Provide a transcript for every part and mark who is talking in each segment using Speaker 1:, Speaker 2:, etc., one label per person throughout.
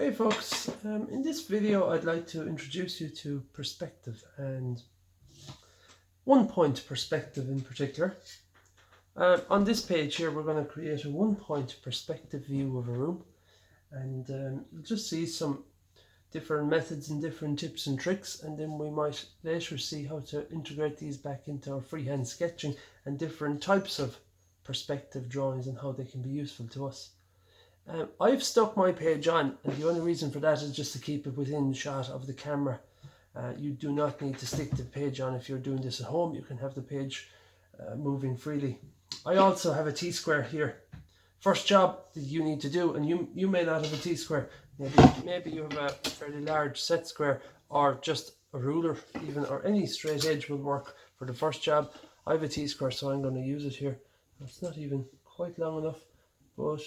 Speaker 1: Hey folks, in this video I'd like to introduce you to perspective and one-point perspective in particular. On this page here we're going to create a one-point perspective view of a room, and you'll just see some different methods and different tips and tricks, and then we might later see how to integrate these back into our freehand sketching and different types of perspective drawings and how they can be useful to us. I've stuck my page on, and the only reason for that is just to keep it within shot of the camera. You do not need to stick the page on if you're doing this at home. You can have the page moving freely. I also have a T-square here. First job that you need to do, and you may not have a T-square, maybe you have a fairly large set square or just a ruler even, or any straight edge will work for the first job. I have a T-square, so I'm going to use it here. It's not even quite long enough, but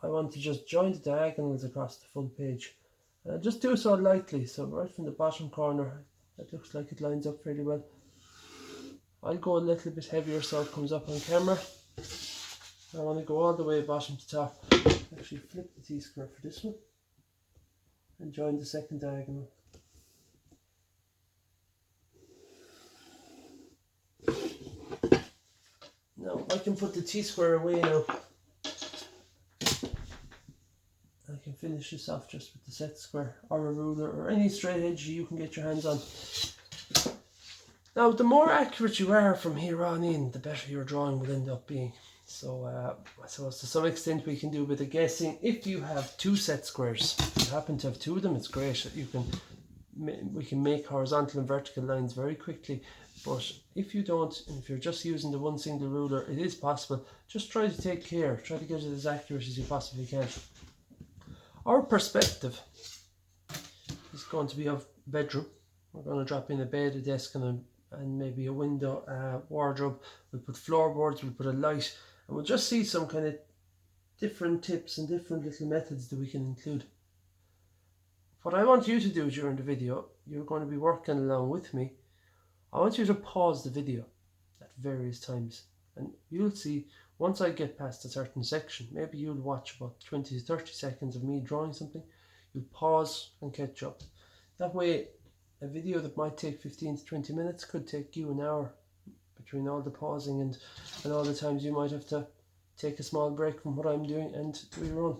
Speaker 1: I want to just join the diagonals across the full page. Just do so lightly, so right from the bottom corner, that looks like it lines up fairly well. I'll go a little bit heavier so it comes up on camera. I want to go all the way bottom to top. Actually flip the T-square for this one and join the second diagonal. Now I can put the T-square away now. I can finish this off just with the set square or a ruler or any straight edge you can get your hands on. Now the more accurate you are from here on in, the better your drawing will end up being. So I suppose to some extent we can do a bit of guessing. If you have two set squares, if you happen to have two of them, it's great. We can make horizontal and vertical lines very quickly. But if you don't, and if you're just using the one single ruler, it is possible. Just try to take care, try to get it as accurate as you possibly can. Our perspective is going to be of bedroom. We're going to drop in a bed, a desk, and maybe a window, wardrobe. We'll put floorboards, we'll put a light, and we'll just see some kind of different tips and different little methods that we can include. What I want you to do during the video, you're going to be working along with me. I want you to pause the video at various times, and you'll see once I get past a certain section, maybe you'll watch about 20 to 30 seconds of me drawing something. You'll pause and catch up. That way, a video that might take 15 to 20 minutes could take you an hour, between all the pausing and all the times you might have to take a small break from what I'm doing and do your own.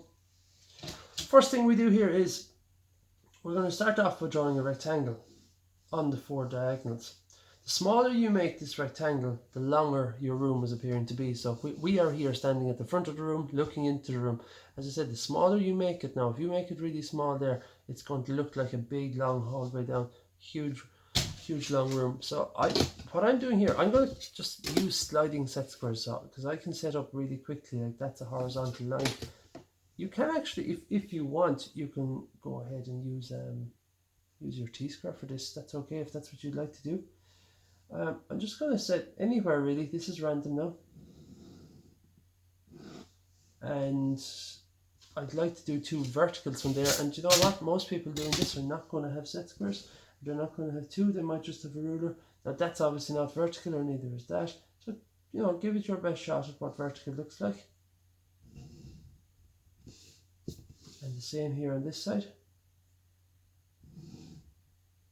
Speaker 1: First thing we do here is we're going to start off with drawing a rectangle on the four diagonals. The smaller you make this rectangle, the longer your room is appearing to be. So we are here standing at the front of the room, looking into the room. As I said, the smaller you make it now, if you make it really small there, it's going to look like a big long hallway down, huge long room. So what I'm doing here, I'm going to just use sliding set squares because I can set up really quickly, like that's a horizontal line. You can actually, if you want, you can go ahead and use your T-square for this. That's okay if that's what you'd like to do. I'm just going to set anywhere really. This is random now. And I'd like to do two verticals from there. And you know what? Most people doing this are not going to have set squares. They're not going to have two. They might just have a ruler. Now that's obviously not vertical, or neither is that. So, you know, give it your best shot at what vertical looks like. And the same here on this side.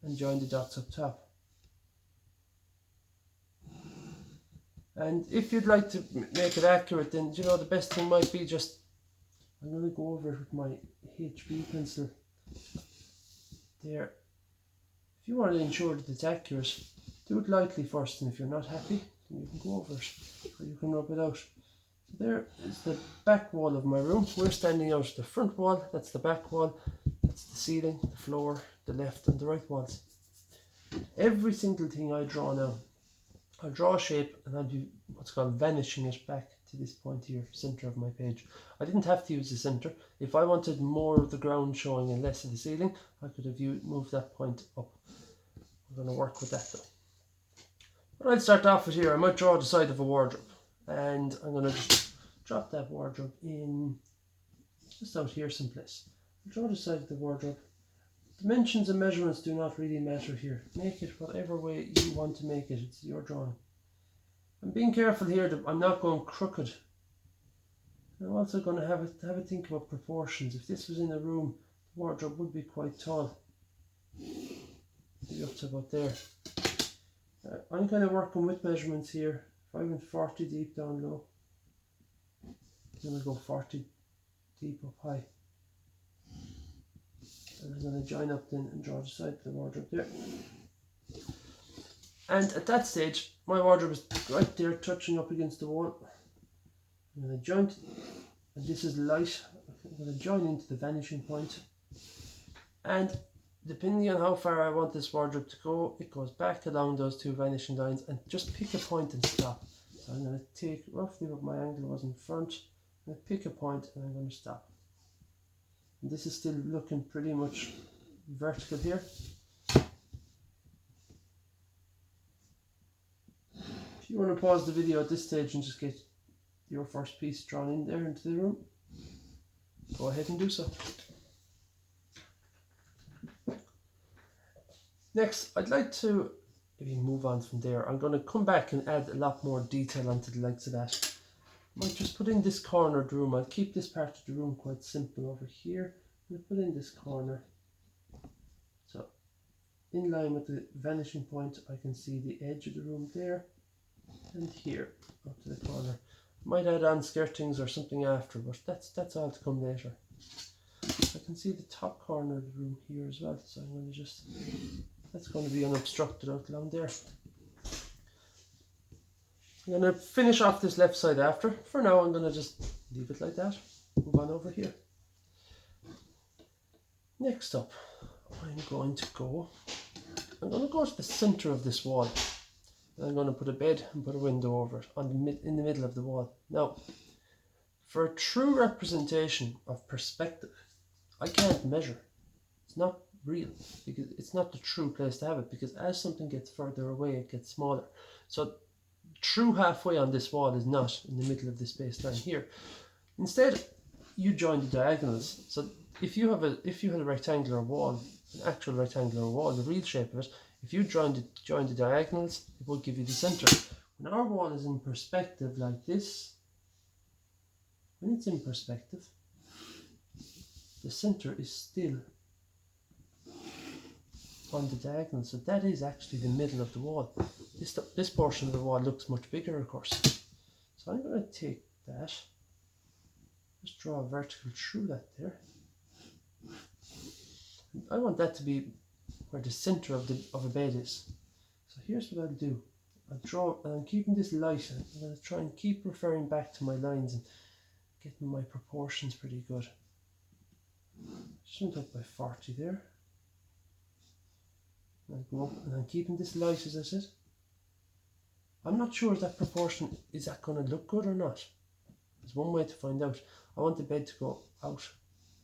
Speaker 1: And join the dots up top. And if you'd like to make it accurate, then you know the best thing might be just, I'm going to go over it with my HB pencil there. If you want to ensure that it's accurate, do it lightly first, and if you're not happy, then you can go over it, or you can rub it out. So there is the back wall of my room. We're standing out the front wall, that's the back wall, that's the ceiling, the floor, the left and the right walls. Every single thing I draw now, I'll draw a shape and I'll do what's called vanishing it back to this point here, center of my page. I didn't have to use the center. If I wanted more of the ground showing and less of the ceiling, I could have moved that point up. I'm going to work with that though. But I'll start off with here. I might draw the side of a wardrobe, and I'm going to just drop that wardrobe in just out here someplace. I'll draw the side of the wardrobe. Dimensions and measurements do not really matter here. Make it whatever way you want to make it. It's your drawing. I'm being careful here that I'm not going crooked. I'm also going to have a think about proportions. If this was in a room, wardrobe would be quite tall, maybe up to about there. I'm kind of working with measurements here. If I went 40 deep down low, I'm going to go 40 deep up high. And I'm going to join up then and draw the side of the wardrobe there. And at that stage, my wardrobe is right there touching up against the wall. I'm going to join, and this is light. I'm going to join into the vanishing point. And depending on how far I want this wardrobe to go, it goes back along those two vanishing lines, and just pick a point and stop. So I'm going to take roughly what my angle was in front, and pick a point and I'm going to stop. And this is still looking pretty much vertical here. If you want to pause the video at this stage and just get your first piece drawn in there into the room, go ahead and do so. Next, I'd like to maybe move on from there. I'm going to come back and add a lot more detail onto the likes of that. I might just put in this corner of the room. I'll keep this part of the room quite simple over here. I'm going to put in this corner. So, in line with the vanishing point, I can see the edge of the room there and here up to the corner. Might add on skirtings or something after, but that's all to come later. I can see the top corner of the room here as well, so I'm going to just, that's going to be unobstructed out along there. I'm going to finish off this left side after. For now, I'm going to just leave it like that. Move on over here. Next up, I'm going to go to the center of this wall. I'm going to put a bed and put a window over it in the middle of the wall. Now, for a true representation of perspective, I can't measure. It's not real, because it's not the true place to have it, because as something gets further away, it gets smaller. So true halfway on this wall is not in the middle of this baseline here. Instead, you join the diagonals. So if you had a rectangular wall, an actual rectangular wall, the real shape of it, if you join the diagonals, it will give you the center. When our wall is in perspective like this, when it's in perspective, the center is still on the diagonal. So that is actually the middle of the wall. This portion of the wall looks much bigger, of course. So I'm going to take that, just draw a vertical through that there. I want that to be where the center of a bed is. So here's what I'll do. I'll draw, and I'm keeping this light. I'm going to try and keep referring back to my lines and getting my proportions pretty good. Just went up by 40 there. And I go up, and I'm keeping this light, as I said. I'm not sure if that proportion, is that going to look good or not. There's one way to find out. I want the bed to go out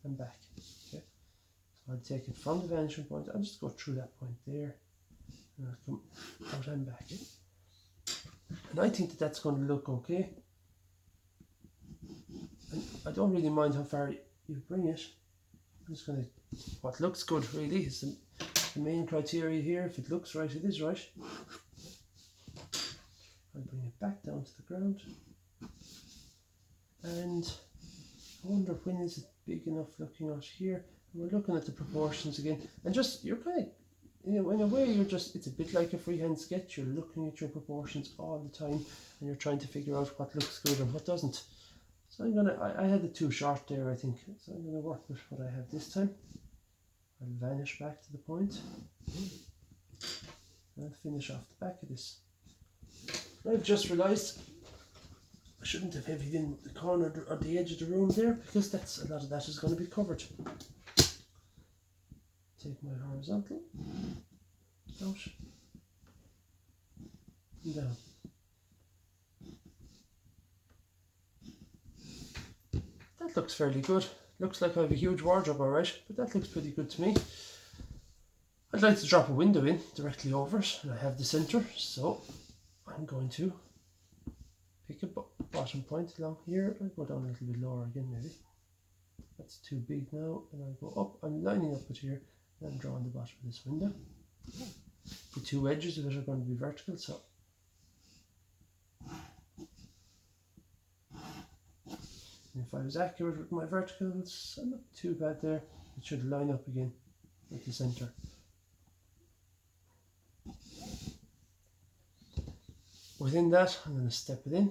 Speaker 1: and back. Okay. I'll take it from the vanishing point. I'll just go through that point there, and I'll come out and back. And I think that that's going to look okay. And I don't really mind how far you bring it. I'm just going to, what looks good really is the main criteria here. If it looks right, it is right. I'll bring it back down to the ground. And I wonder when is it big enough looking out here. We're looking at the proportions again, and just, you're kind of, you know, in a way, you're just, it's a bit like a freehand sketch. You're looking at your proportions all the time, and you're trying to figure out what looks good and what doesn't. So I'm gonna, I had it too short there, I think. So I'm gonna work with what I have this time. I'll vanish back to the point. And I'll finish off the back of this. I've just realised I shouldn't have heavied in the corner or the edge of the room there, because that's, a lot of that is going to be covered. Take my horizontal out and down. That looks fairly good. Looks like I have a huge wardrobe, alright, but that looks pretty good to me. I'd like to drop a window in directly over it, and I have the centre, so I'm going to pick a bottom point along here. I'll go down a little bit lower again, maybe. That's too big now, and I'll go up. I'm lining up it here, and I'm drawing the bottom of this window. The two edges of it are going to be vertical, so and if I was accurate with my verticals, I'm not too bad there. It should line up again with the centre. Within that, I'm going to step it in.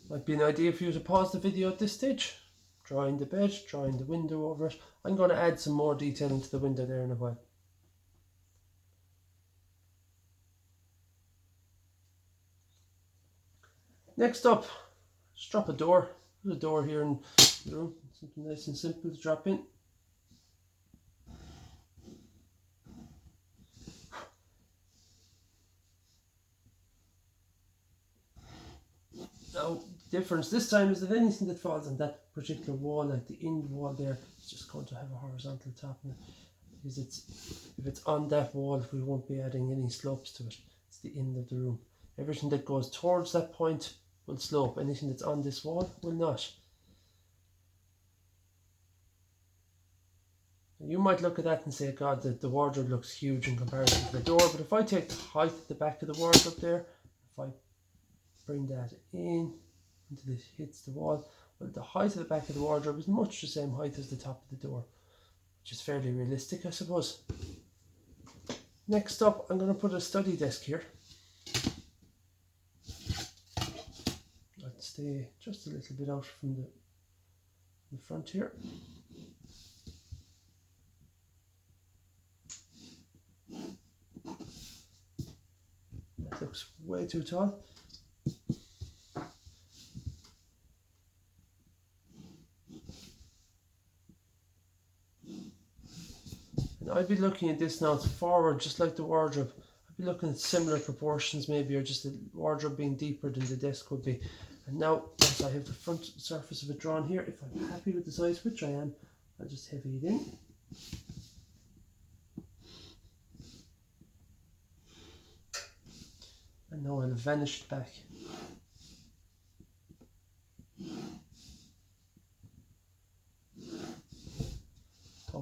Speaker 1: Might be an idea for you to pause the video at this stage. Drawing the bed, drawing the window over it. I'm going to add some more detail into the window there in a while. Next up, just drop a door. There's a door here in the room. Something nice and simple to drop in. Now, the difference this time is that anything that falls on that particular wall, like the end wall there, is just going to have a horizontal top on it. Because if it's on that wall, we won't be adding any slopes to it. It's the end of the room. Everything that goes towards that point will slope. Anything that's on this wall will not. You might look at that and say, God, the wardrobe looks huge in comparison to the door. But if I take the height at the back of the wardrobe there, if I bring that in until it hits the wall, well, the height of the back of the wardrobe is much the same height as the top of the door, which is fairly realistic, I suppose. Next up, I'm going to put a study desk here. Let's stay just a little bit out from the front here. That looks way too tall. And I'd be looking at this now forward, just like the wardrobe. I'd be looking at similar proportions maybe, or just the wardrobe being deeper than the desk would be. And now, once I have the front surface of it drawn here, if I'm happy with the size, which I am, I'll just heavy it in. And now I'll vanish it back.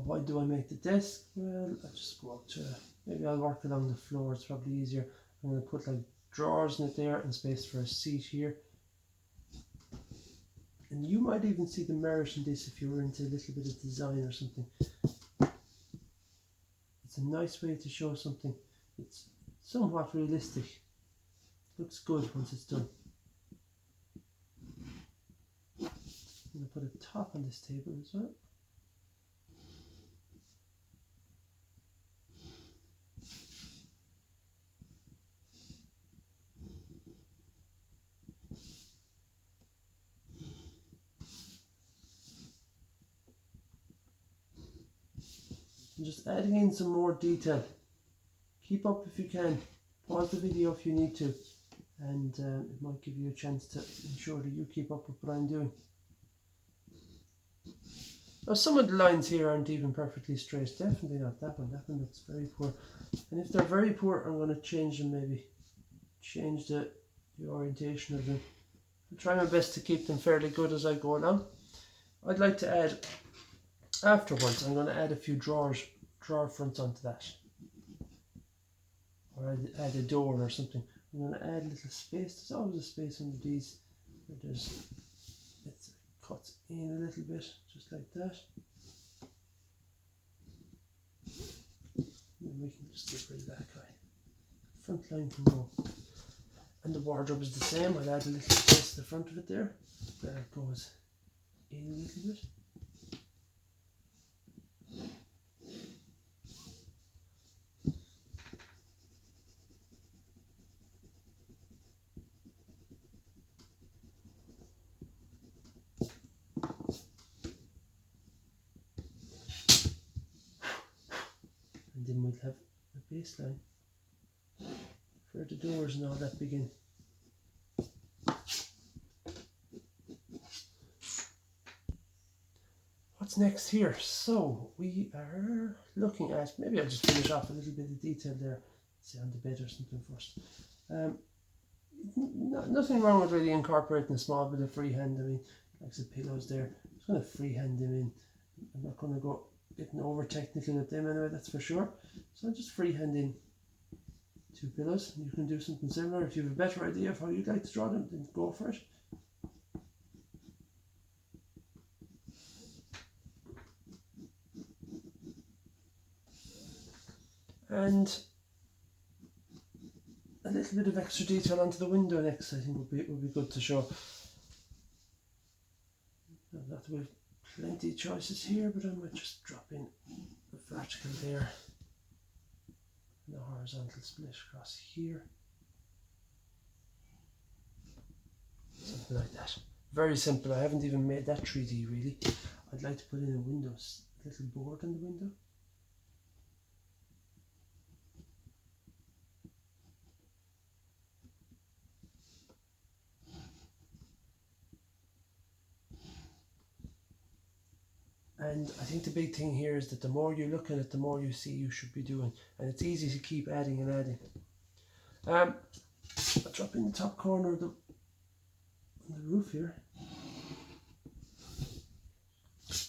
Speaker 1: Why do I make the desk? Well, I just go up to, maybe I'll work along the floor, it's probably easier. I'm going to put like drawers in it there and space for a seat here. And you might even see the merit in this if you were into a little bit of design or something. It's a nice way to show something. It's somewhat realistic. Looks good once it's done. I'm going to put a top on this table as well. And just adding in some more detail. Keep up if you can. Pause the video if you need to, and it might give you a chance to ensure that you keep up with what I'm doing. Now, some of the lines here aren't even perfectly straight. Definitely not that one. That one looks very poor. And if they're very poor, I'm going to change them maybe. Change the orientation of them. I'll try my best to keep them fairly good as I go along. I'd like to add, afterwards, I'm going to add a few drawer fronts onto that. Or add a door or something. I'm going to add a little space. There's always a space under these where it cuts in a little bit, just like that. And we can just get rid of that guy. Front line can go. And the wardrobe is the same. I'll add a little space to the front of it there. There it goes in a little bit. And then we'll have a baseline for the doors and all that begin. What's next here? So we are looking at, maybe I'll just finish off a little bit of detail there, say on the bed or something first. Nothing wrong with really incorporating a small bit of freehand. I mean, like some pillows there, I'm just going to freehand them in. I'm not going to go getting over technical with them anyway, that's for sure. So I'll just freehand in 2 pillows. You can do something similar. If you have a better idea of how you'd like to draw them, then go for it. And a little bit of extra detail onto the window next, I think would be good to show. Not that we have plenty of choices here, but I might just drop in a vertical there and a horizontal split across here. Something like that. Very simple. I haven't even made that 3D really. I'd like to put in a windows, a little board in the window. And I think the big thing here is that the more you look at it, the more you see you should be doing. And it's easy to keep adding and adding. I'll drop in the top corner of the roof here.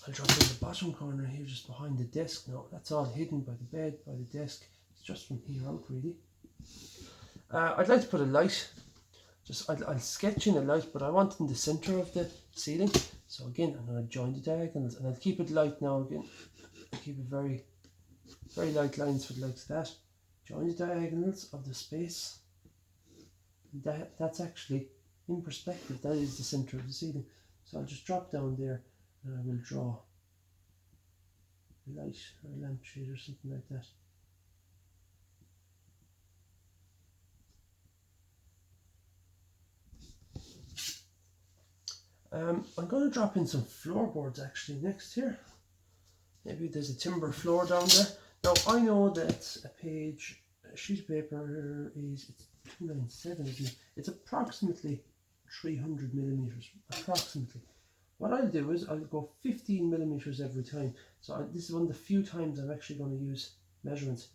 Speaker 1: I'll drop in the bottom corner here just behind the desk now. That's all hidden by the bed, by the desk. It's just from here out really. I'd like to put a light. I'll sketch in a light, but I want it in the centre of the ceiling. So again, I'm going to join the diagonals and I'll keep it light now again. I'll keep it very, very light lines for the likes of that. Join the diagonals of the space. And that's actually in perspective. That is the centre of the ceiling. So I'll just drop down there and I will draw a light or a lampshade or something like that. I'm going to drop in some floorboards actually next here. Maybe there's a timber floor down there. Now I know that a sheet of paper it's 297, isn't it? It's approximately 300 millimeters, approximately. What I'll do is I'll go 15 millimeters every time. So this is one of the few times I'm actually going to use measurements.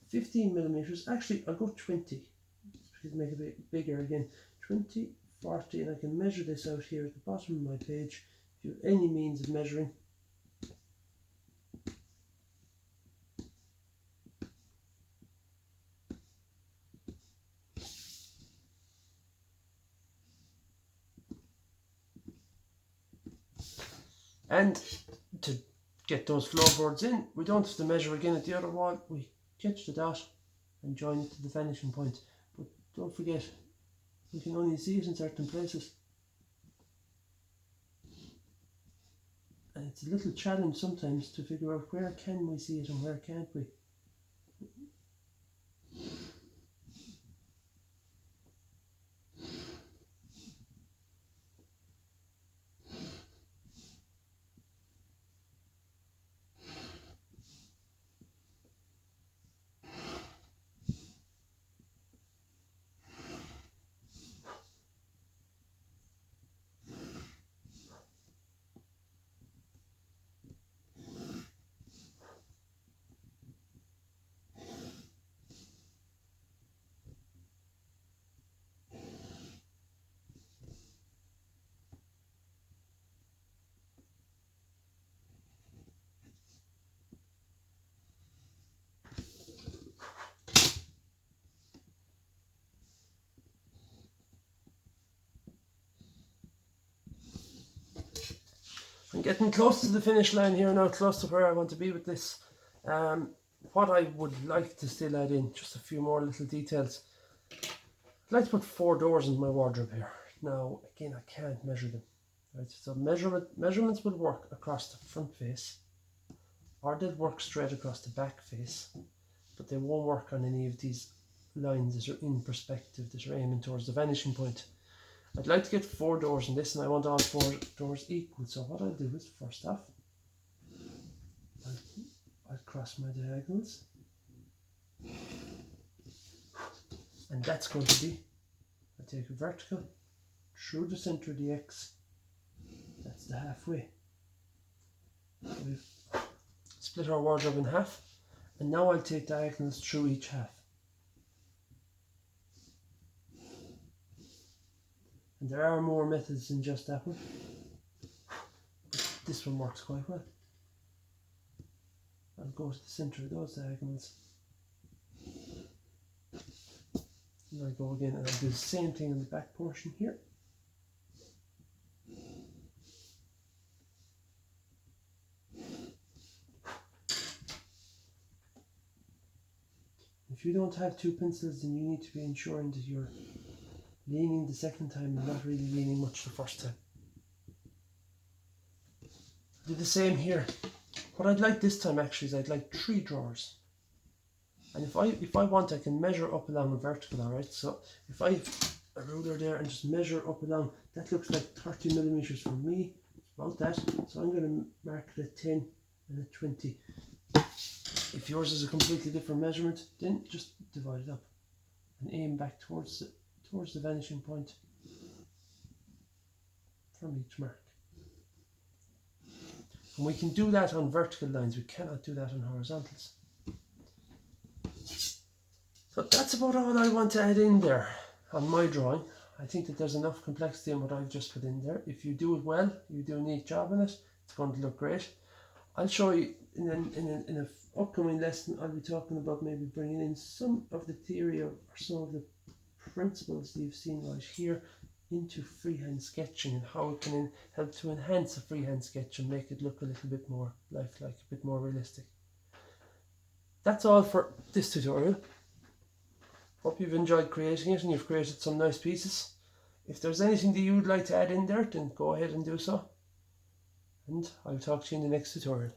Speaker 1: 15 millimeters, actually I'll go 20, to make it a bit bigger again. 20, 40, and I can measure this out here at the bottom of my page if you have any means of measuring. And to get those floorboards in, we don't have to measure again at the other wall. We catch the dot and join it to the vanishing point. But don't forget, you can only see it in certain places. And it's a little challenge sometimes to figure out where can we see it and where can't we. I'm getting close to the finish line here now, close to where I want to be with this. What I would like to still add in, just a few more little details. I'd like to put 4 doors in my wardrobe here. Now, again, I can't measure them. Right? So measurements will work across the front face, or they'll work straight across the back face, but they won't work on any of these lines that are in perspective, that are aiming towards the vanishing point. I'd like to get 4 doors in this, and I want all 4 doors equal. So what I'll do is, first off, I'll cross my diagonals, and that's going to be, I take a vertical through the centre of the X. That's the halfway. We've split our wardrobe in half, and now I'll take diagonals through each half. And there are more methods than just that one, but this one works quite well. I'll go to the centre of those diagonals, And I'll go again and I'll do the same thing on the back portion here. If you don't have two pencils, then you need to be ensuring that you're leaning the second time and not really leaning much the first time. Do the same here. What I'd like this time actually is I'd like 3 drawers. And if I want, I can measure up along a vertical, alright? So if I have a ruler there and just measure up along, that looks like 30 millimeters for me, about that. So I'm going to mark it at 10 and at 20. If yours is a completely different measurement, then just divide it up and aim back towards the vanishing point from each mark. And we can do that on vertical lines, we cannot do that on horizontals. So that's about all I want to add in there on my drawing. I think that there's enough complexity in what I've just put in there. If you do it well, you do a neat job in it, it's going to look great. I'll show you in an upcoming lesson. I'll be talking about maybe bringing in some of the theory or some of the principles that you've seen right here into freehand sketching and how it can help to enhance a freehand sketch and make it look a little bit more lifelike, a bit more realistic. That's all for this tutorial. Hope you've enjoyed creating it and you've created some nice pieces. If there's anything that you'd like to add in there, then go ahead and do so. And I'll talk to you in the next tutorial.